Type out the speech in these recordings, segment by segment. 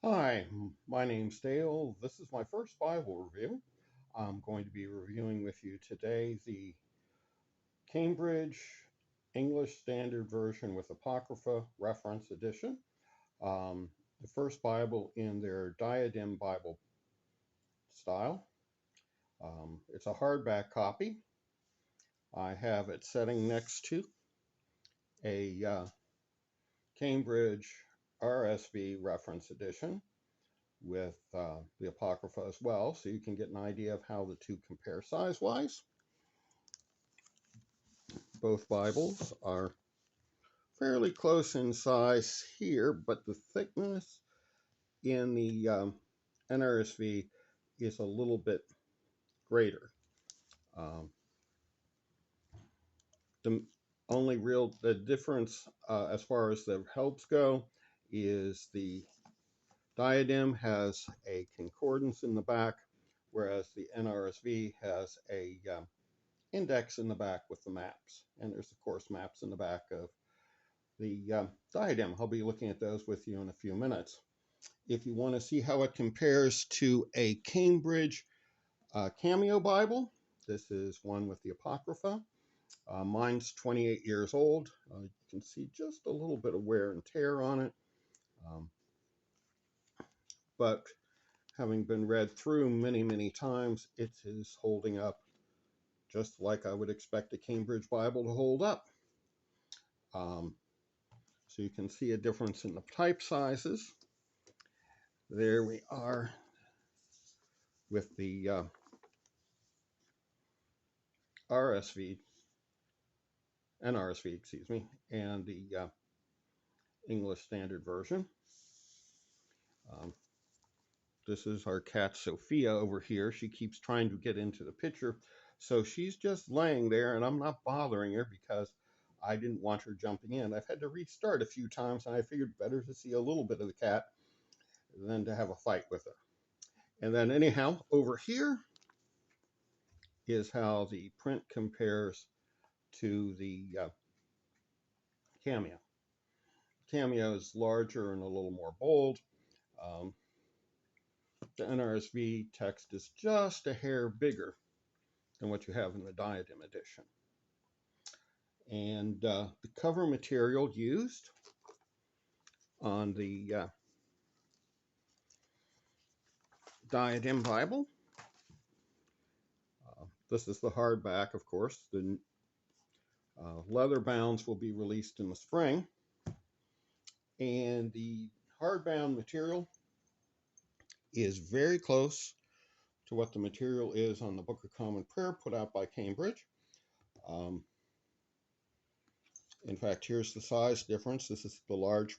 Hi, my name's Dale. This is my first Bible review. I'm going to be reviewing with you today the Cambridge English Standard Version with Apocrypha Reference Edition, the first Bible in their Diadem Bible style. It's a hardback copy. I have it sitting next to a Cambridge RSV Reference Edition with the Apocrypha as well, so you can get an idea of how the two compare size-wise. Both Bibles are fairly close in size here, but the thickness in the NRSV is a little bit greater. Um, the difference as far as the helps go is the Diadem has a concordance in the back, whereas the NRSV has a index in the back with the maps. And there's, of course, maps in the back of the Diadem. I'll be looking at those with you in a few minutes. If you want to see how it compares to a Cambridge Cameo Bible, this is one with the Apocrypha. Mine's 28 years old. You can see just a little bit of wear and tear on it. But having been read through many times, it is holding up just like I would expect a Cambridge Bible to hold up. So you can see a difference in the type sizes. There we are with the NRSV, excuse me, and the English Standard Version. This is our cat Sophia over here. She keeps trying to get into the picture. So she's just laying there, and I'm not bothering her because I didn't want her jumping in. I've had to restart a few times, and I figured better to see a little bit of the cat than to have a fight with her. And then anyhow, over here is how the print compares to the Cameo. Cameo is larger and a little more bold. The NRSV text is just a hair bigger than what you have in the Diadem edition. And the cover material used on the Diadem Bible. This is the hardback, of course. The leather bounds will be released in the spring. And the hardbound material is very close to what the material is on the Book of Common Prayer put out by Cambridge. In fact, here's the size difference. This is the large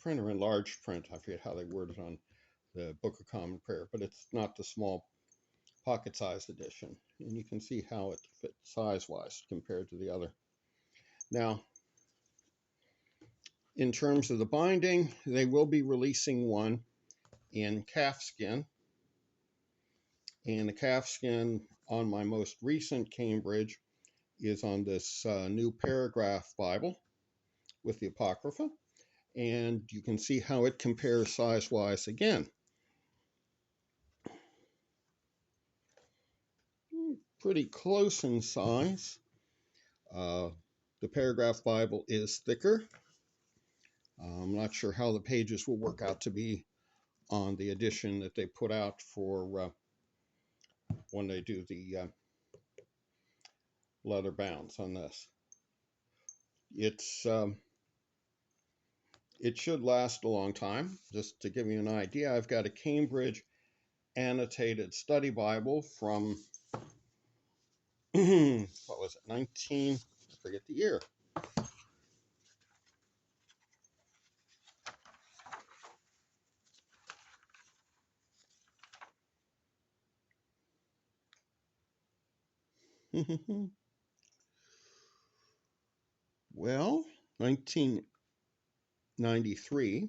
print or enlarged print. I forget how they word it on the Book of Common Prayer, but it's not the small pocket-sized edition. And you can see how it fits size-wise compared to the other. Now, in terms of the binding, they will be releasing one in calfskin. And the calfskin on my most recent Cambridge is on this new Paragraph Bible with the Apocrypha. And you can see how it compares size-wise again. Pretty close in size. The Paragraph Bible is thicker. I'm not sure how the pages will work out to be on the edition that they put out for when they do the leather bounds on this. It should last a long time. Just to give you an idea, I've got a Cambridge annotated study Bible from what was it, I forget the year. Well, 1993.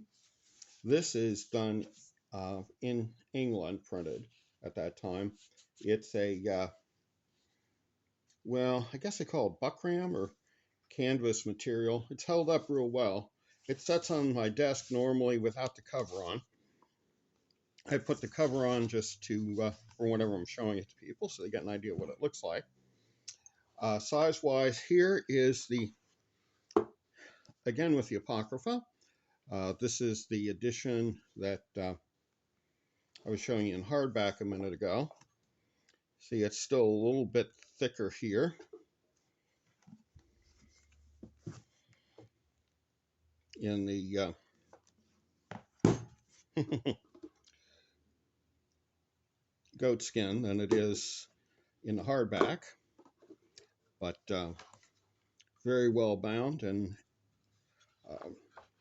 This is done in England, printed at that time. It's a, well, I guess they call it buckram or canvas material. It's held up real well. It sits on my desk normally without the cover on. I put the cover on just to for whenever I'm showing it to people, so they get an idea what it looks like. Size-wise, here is the, again with the Apocrypha. This is the edition that I was showing you in hardback a minute ago. See, it's still a little bit thicker here. In the goat skin than it is in the hardback, but very well bound, and uh,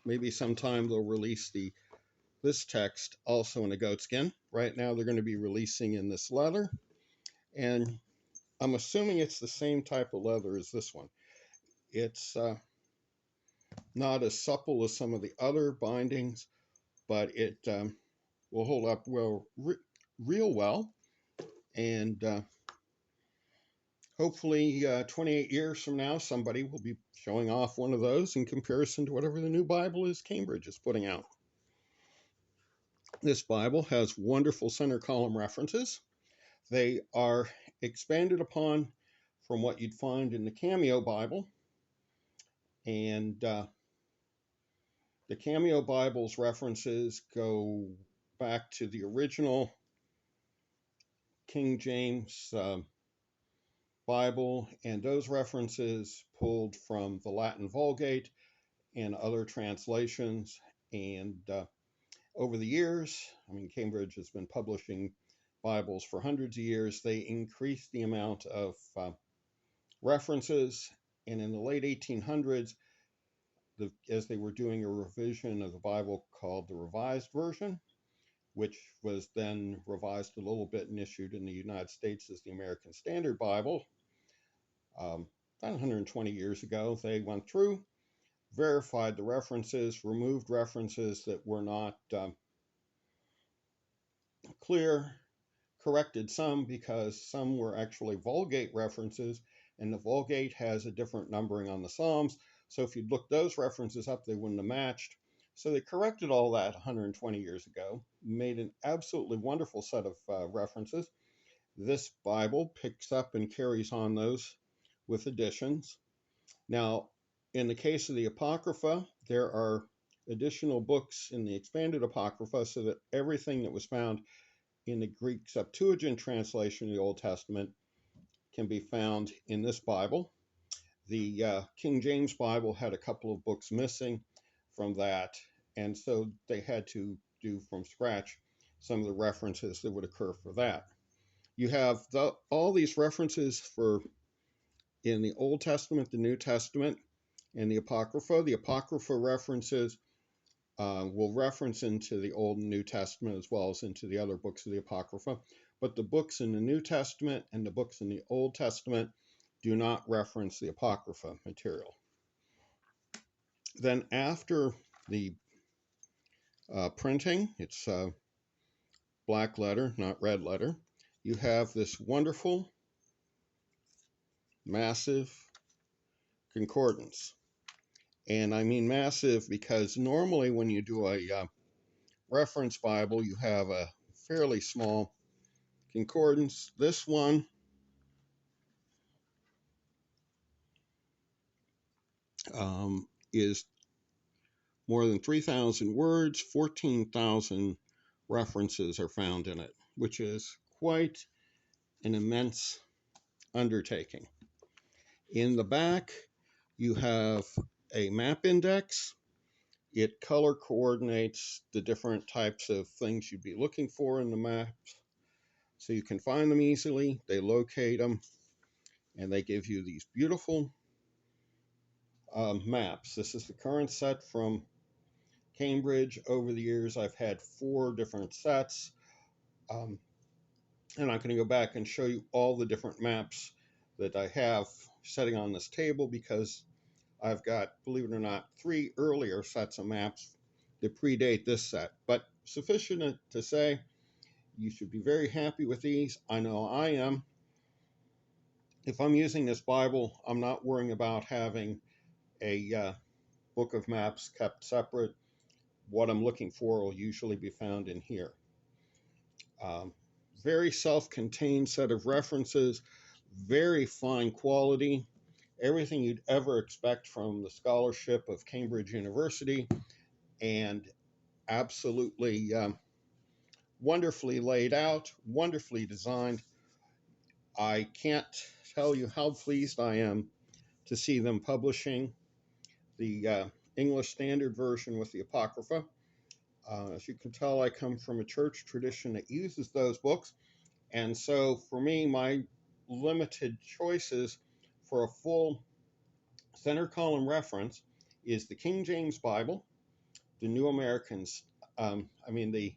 maybe sometime they'll release this text also in a goat skin. Right now they're going to be releasing in this leather, and I'm assuming it's the same type of leather as this one. It's not as supple as some of the other bindings, but it will hold up real well, and hopefully 28 years from now somebody will be showing off one of those in comparison to whatever the new Bible is Cambridge is putting out. This Bible has wonderful center column references. They are expanded upon from what you'd find in the Cameo Bible, and the Cameo Bible's references go back to the original King James Bible, and those references pulled from the Latin Vulgate and other translations. And over the years, I mean, Cambridge has been publishing Bibles for hundreds of years. They increased the amount of references, and in the late 1800s, as they were doing a revision of the Bible called the Revised Version, which was then revised a little bit and issued in the United States as the American Standard Bible, about 120 years ago, they went through, verified the references, removed references that were not clear, corrected some because some were actually Vulgate references, and the Vulgate has a different numbering on the Psalms. So if you'd looked those references up, they wouldn't have matched. So they corrected all that 120 years ago, made an absolutely wonderful set of references. This Bible picks up and carries on those with additions. Now, in the case of the Apocrypha, there are additional books in the expanded Apocrypha so that everything that was found in the Greek Septuagint translation of the Old Testament can be found in this Bible. The King James Bible had a couple of books missing from that, and so they had to do from scratch some of the references that would occur for that. You have all these references for in the Old Testament, the New Testament, and the Apocrypha. The Apocrypha references will reference into the Old and New Testament as well as into the other books of the Apocrypha. But the books in the New Testament and the books in the Old Testament do not reference the Apocrypha material. Then after the printing, it's black letter, not red letter, you have this wonderful, massive concordance. And I mean massive because normally when you do a reference Bible, you have a fairly small concordance. This one is more than 3,000 words, 14,000 references are found in it, which is quite an immense undertaking. In the back, you have a map index. It color coordinates the different types of things you'd be looking for in the maps, so you can find them easily. They locate them, and they give you these beautiful maps. This is the current set from Cambridge. Over the years, I've had 4 different sets, and I'm going to go back and show you all the different maps that I have sitting on this table, because I've got, believe it or not, 3 earlier sets of maps that predate this set. But sufficient to say, you should be very happy with these. I know I am. If I'm using this Bible, I'm not worrying about having a book of maps kept separate. What I'm looking for will usually be found in here. Um, Very self-contained set of references, very fine quality, everything you'd ever expect from the scholarship of Cambridge University, and absolutely wonderfully laid out, wonderfully designed. I can't tell you how pleased I am to see them publishing the English Standard Version with the Apocrypha. As you can tell, I come from a church tradition that uses those books. And so for me, my limited choices for a full center column reference is the King James Bible, the New Americans, the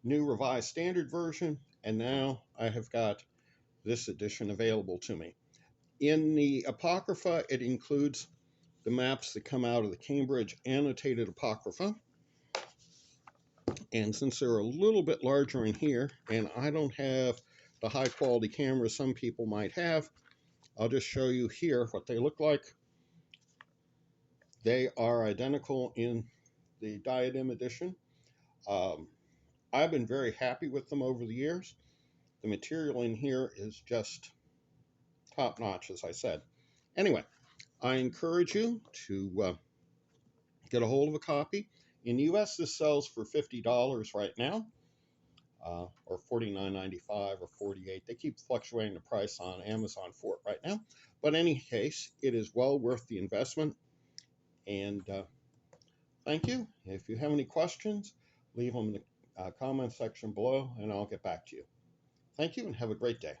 New Revised Standard Version, and now I have got this edition available to me. In the Apocrypha, it includes the maps that come out of the Cambridge Annotated Apocrypha. And since they're a little bit larger in here, and I don't have the high quality camera some people might have, I'll just show you here what they look like. They are identical in the Diadem edition. I've been very happy with them over the years. The material in here is just top notch, as I said. Anyway, I encourage you to get a hold of a copy. In the US, this sells for $50 right now, or $49.95 or $48. They keep fluctuating the price on Amazon for it right now. But in any case, it is well worth the investment. And thank you. If you have any questions, leave them in the comment section below, and I'll get back to you. Thank you, and have a great day.